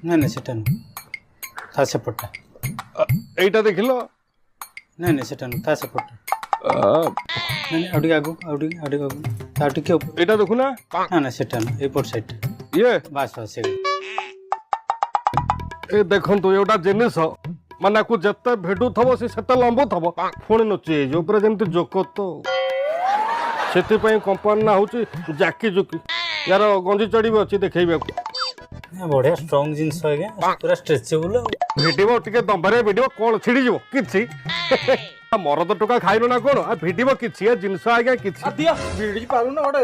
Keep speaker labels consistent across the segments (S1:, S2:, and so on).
S1: ନାଇଁ ନାଇଁ ସେଟା ନୁହଁ ତା ସେପଟଟା।
S2: এইটা দেখিল
S1: ନାଇଁ ନାଇଁ ସେଟା ନୁହଁ ତା ସେପଟଟା। ନାଇଁ ନାଇଁ ଆଉ ଟିକେ ଆଗକୁ ଆଉ ଟିକେ ଆଗକୁ ଆଉ ଟିକେ ଉପରେ।
S2: এইটা দেখু না
S1: ନା ନା ସେଟା ନୁହଁ ଏପଟ ସାଇଡଟା।
S2: ইয়ে
S1: ବାସ୍ ବାସ୍ ସେଇ
S2: ଏ ଦେଖନ୍ତୁ ଏଇଟା ଜିନିଷ ମାନେ ଆକୁ ଯେତେ ଭିଡୁଥବ ସେ ସେତେ ଲମ୍ବୁଥବ ପୁଣି ନୁଚି ହେଇଯିବ ପୁରା ଯେମିତି ଜୋକ ତ ସେଥିପାଇଁ କମ୍ପାନୀ ନା ହଉଛି ଜାକି ଜୁକି ୟାର ଗଞ୍ଜି ଚଢି ବି ଅଛି ଦେଖେଇବାକୁ
S1: ବଢିଆ ଷ୍ଟ୍ରଙ୍ଗ ଜିନିଷ ଆଜ୍ଞା ପୁରା ଷ୍ଟ୍ରେଚେବୁଲ ଆଉ।
S2: ଭିଡିବ ଟିକେ ଦମ୍ଭରେ ଭିଡିବ କଣ ଛିଡିଯିବ କିଛି ମରଦ ଟୋକା ଖାଇଲ ନା କଣ ଆଉ ଭିଡିବ କିଛି ଏ ଜିନିଷ ଆଜ୍ଞା କିଛି
S3: ଭିଡି ପାରୁନ ଗୋଟେ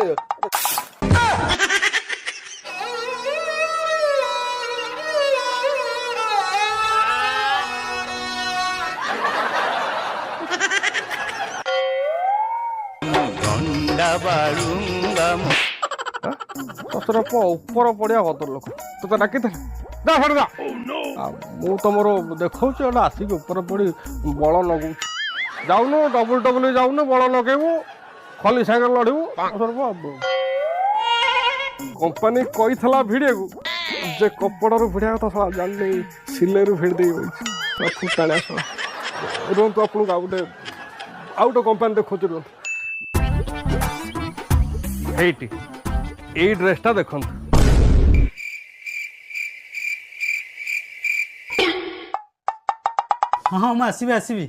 S2: ତୋର ଉପର ପଡିଆ ଭଦ୍ର ଲୋକ ତୋତେ ଡାକିଥିଲେ ଯା ଛାଡ ଯା ମୁଁ ତମର ଦେଖଉଛି ଏଟା ଆସିକି ଉପରେ ପଡି ବଳ ଲଗଉଛି ଯାଉନୁ ଡବୁଲ ଯାଉନୁ ବଳ ଲଗେଇବୁ ଖଲି ସାଇକେଲ ଲଢିବୁ କମ୍ପାନୀ କହିଥିଲା ଭିଡିବାକୁ ଯେ କପଡ଼ାରୁ ଭିଡ଼ିବା କଥା ଶଳା ଜାଣିନି ସିଲେଇରୁ ଭିଡ଼ି ଦେଇ ବଇଛି ଫୁଟାଣିଆ ଶଳା ରୁହନ୍ତୁ ଆପଣଙ୍କୁ ଆଉ ଗୋଟେ କମ୍ପାନୀ ଦେଖୁଛି ରୁହନ୍ତୁ ଏଇଟି ଏଇ ଡ୍ରେସଟା ଦେଖନ୍ତୁ
S1: ହଁ ମୁଁ ଆସିବି